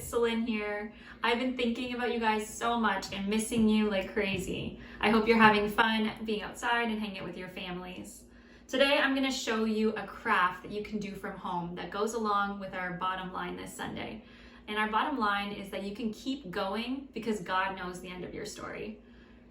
Celine here. I've been thinking about you guys so much and missing you like crazy. I hope you're having fun being outside and hanging out with your families. Today I'm going to show you a craft that you can do from home that goes along with our bottom line this Sunday. And our bottom line is that you can keep going because God knows the end of your story.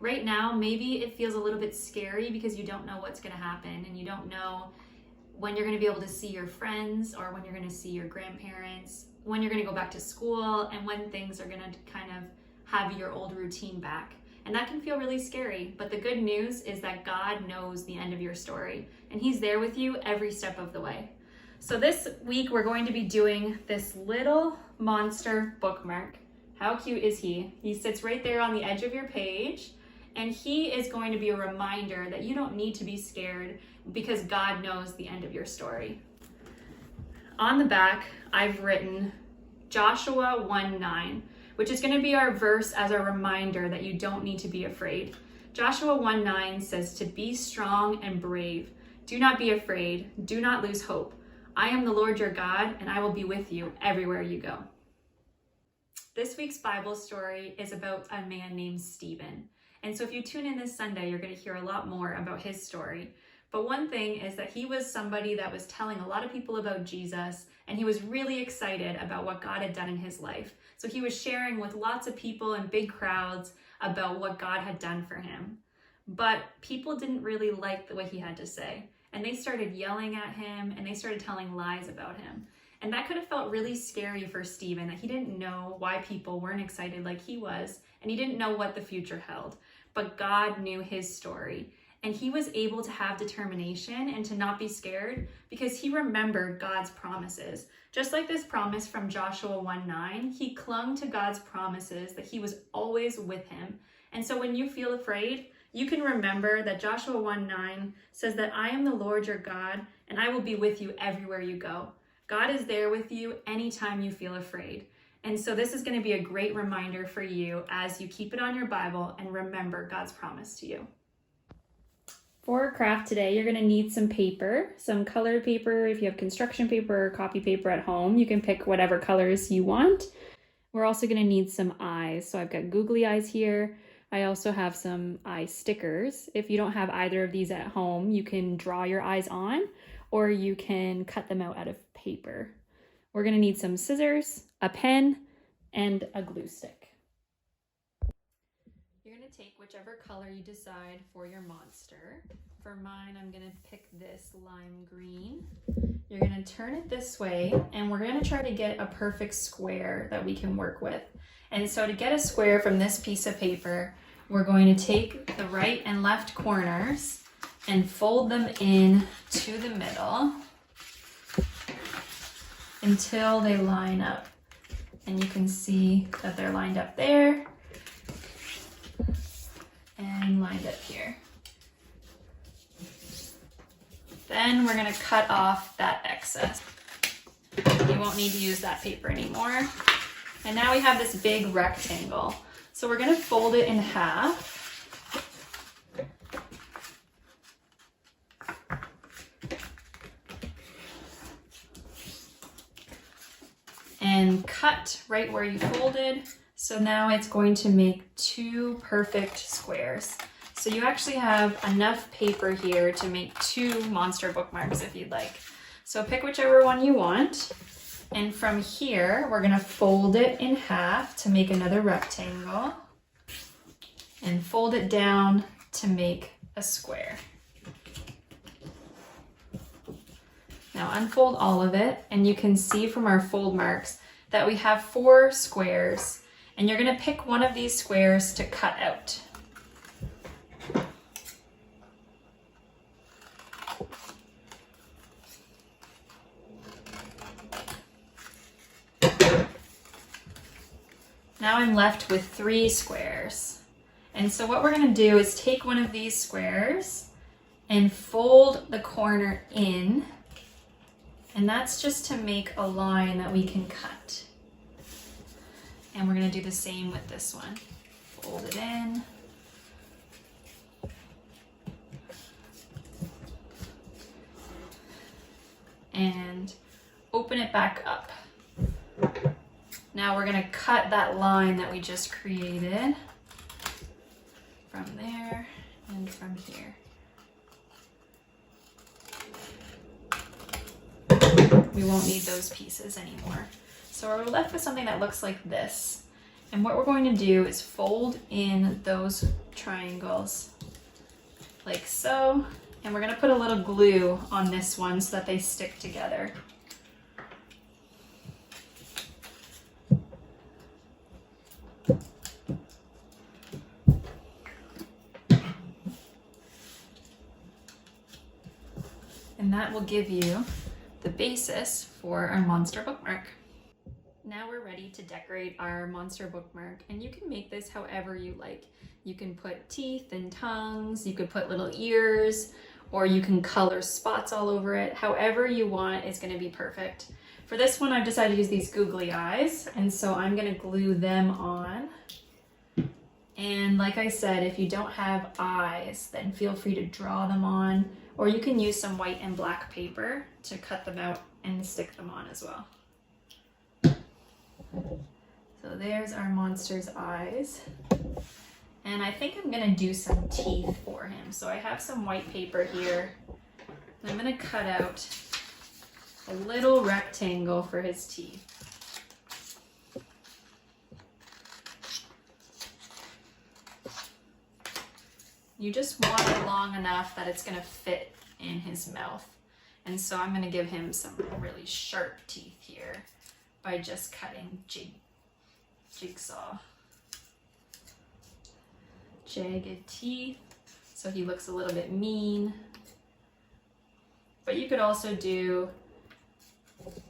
Right now, maybe it feels a little bit scary because you don't know what's going to happen and you don't know when you're going to be able to see your friends or when you're going to see your grandparents, when you're going to go back to school, and when things are going to kind of have your old routine back. And that can feel really scary, but the good news is that God knows the end of your story and He's there with you every step of the way. So this week we're going to be doing this little monster bookmark. How cute is he? He sits right there on the edge of your page, and he is going to be a reminder that you don't need to be scared because God knows the end of your story. On the back, I've written Joshua 1:9, which is going to be our verse as a reminder that you don't need to be afraid. Joshua 1:9 says to be strong and brave. Do not be afraid. Do not lose hope. I am the Lord your God, and I will be with you everywhere you go. This week's Bible story is about a man named Stephen. And so if you tune in this Sunday, you're going to hear a lot more about his story. But one thing is that he was somebody that was telling a lot of people about Jesus, and he was really excited about what God had done in his life. So he was sharing with lots of people in big crowds about what God had done for him. But people didn't really like what he had to say. And they started yelling at him, and they started telling lies about him. And that could have felt really scary for Stephen, that he didn't know why people weren't excited like he was, and he didn't know what the future held. But God knew his story. And he was able to have determination and to not be scared because he remembered God's promises. Just like this promise from Joshua 1:9, he clung to God's promises that he was always with him. And so when you feel afraid, you can remember that Joshua 1:9 says that I am the Lord your God, and I will be with you everywhere you go. God is there with you anytime you feel afraid. And so this is going to be a great reminder for you as you keep it on your Bible and remember God's promise to you. For our craft today, you're going to need some paper, some colored paper. If you have construction paper or copy paper at home, you can pick whatever colors you want. We're also going to need some eyes. So I've got googly eyes here. I also have some eye stickers. If you don't have either of these at home, you can draw your eyes on, or you can cut them out of paper. We're going to need some scissors, a pen, and a glue stick. You're going to take whichever color you decide for your monster. For mine, I'm going to pick this lime green. You're going to turn it this way, and we're going to try to get a perfect square that we can work with. And so to get a square from this piece of paper, we're going to take the right and left corners and fold them in to the middle until they line up. And you can see that they're lined up there and lined up here. Then we're going to cut off that excess. You won't need to use that paper anymore. And now we have this big rectangle. So we're going to fold it in half. And cut right where you folded. So now it's going to make two perfect squares. So you actually have enough paper here to make two monster bookmarks if you'd like. So pick whichever one you want. And from here, we're going to fold it in half to make another rectangle and fold it down to make a square. Now unfold all of it, and you can see from our fold marks that we have 4 squares, and you're going to pick one of these squares to cut out. Now I'm left with 3 squares. And so what we're going to do is take one of these squares and fold the corner in. And that's just to make a line that we can cut. And we're going to do the same with this one. Fold it in. And open it back up. Now we're gonna cut that line that we just created from there and from here. We won't need those pieces anymore. So we're left with something that looks like this. And what we're going to do is fold in those triangles like so. And we're going to put a little glue on this one so that they stick together. And that will give you the basis for our monster bookmark. Now we're ready to decorate our monster bookmark, and you can make this however you like. You can put teeth and tongues, you could put little ears, or you can color spots all over it. However you want is going to be perfect. For this one, I've decided to use these googly eyes, and so I'm going to glue them on. And like I said, if you don't have eyes, then feel free to draw them on, or you can use some white and black paper to cut them out and stick them on as well. So there's our monster's eyes. And I think I'm gonna do some teeth for him. So I have some white paper here. And I'm gonna cut out a little rectangle for his teeth. You just want it long enough that it's gonna fit in his mouth. And so I'm gonna give him some really sharp teeth here by just cutting jigsaw. Jagged teeth, so he looks a little bit mean. But you could also do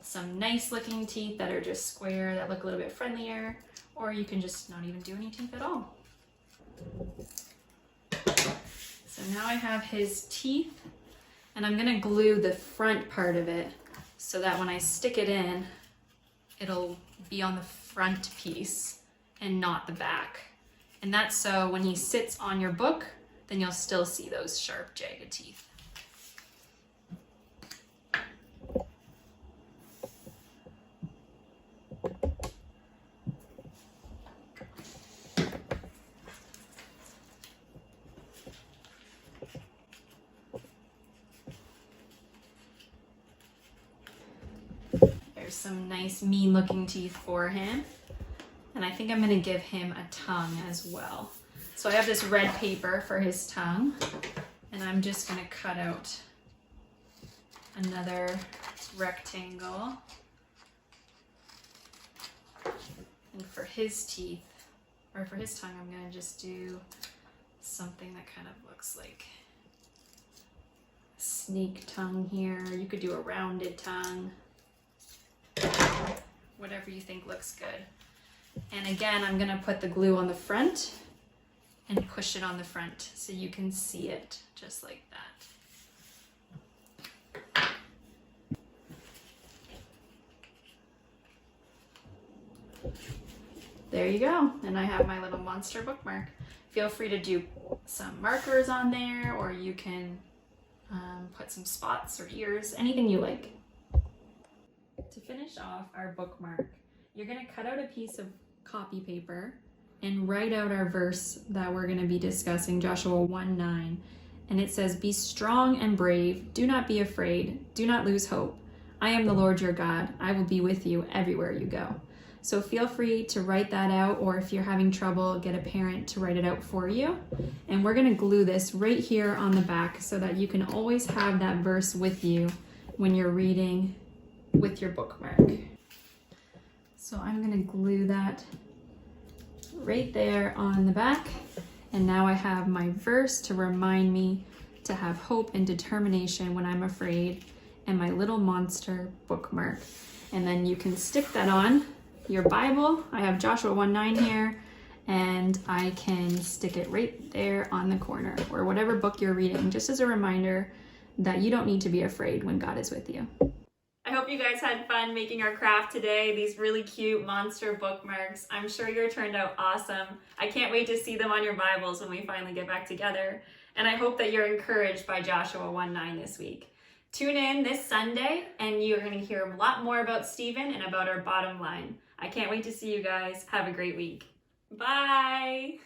some nice looking teeth that are just square, that look a little bit friendlier, or you can just not even do any teeth at all. So now I have his teeth, and I'm gonna glue the front part of it so that when I stick it in, it'll be on the front piece and not the back. And that's so when he sits on your book, then you'll still see those sharp, jagged teeth. There's some nice mean looking teeth for him. And I think I'm gonna give him a tongue as well. So I have this red paper for his tongue, and I'm just gonna cut out another rectangle. And for his teeth, or for his tongue, I'm gonna just do something that kind of looks like a snake tongue here. You could do a rounded tongue. Whatever you think looks good. And again, I'm gonna put the glue on the front and push it on the front so you can see it just like that. There you go. And I have my little monster bookmark. Feel free to do some markers on there, or you can put some spots or ears, anything you like. To finish off our bookmark, you're going to cut out a piece of copy paper and write out our verse that we're going to be discussing, Joshua 1:9. And it says, "Be strong and brave. Do not be afraid. Do not lose hope. I am the Lord your God. I will be with you everywhere you go." So feel free to write that out, or if you're having trouble, get a parent to write it out for you. And we're going to glue this right here on the back so that you can always have that verse with you when you're reading with your bookmark. So I'm going to glue that right there on the back. And now I have my verse to remind me to have hope and determination when I'm afraid, and my little monster bookmark. And then you can stick that on your Bible. I have Joshua 1:9 here, and I can stick it right there on the corner, or whatever book you're reading, just as a reminder that you don't need to be afraid when God is with you. I hope you guys had fun making our craft today, these really cute monster bookmarks. I'm sure yours turned out awesome. I can't wait to see them on your Bibles when we finally get back together. And I hope that you're encouraged by Joshua 1:9 this week. Tune in this Sunday and you're going to hear a lot more about Stephen and about our bottom line. I can't wait to see you guys. Have a great week. Bye.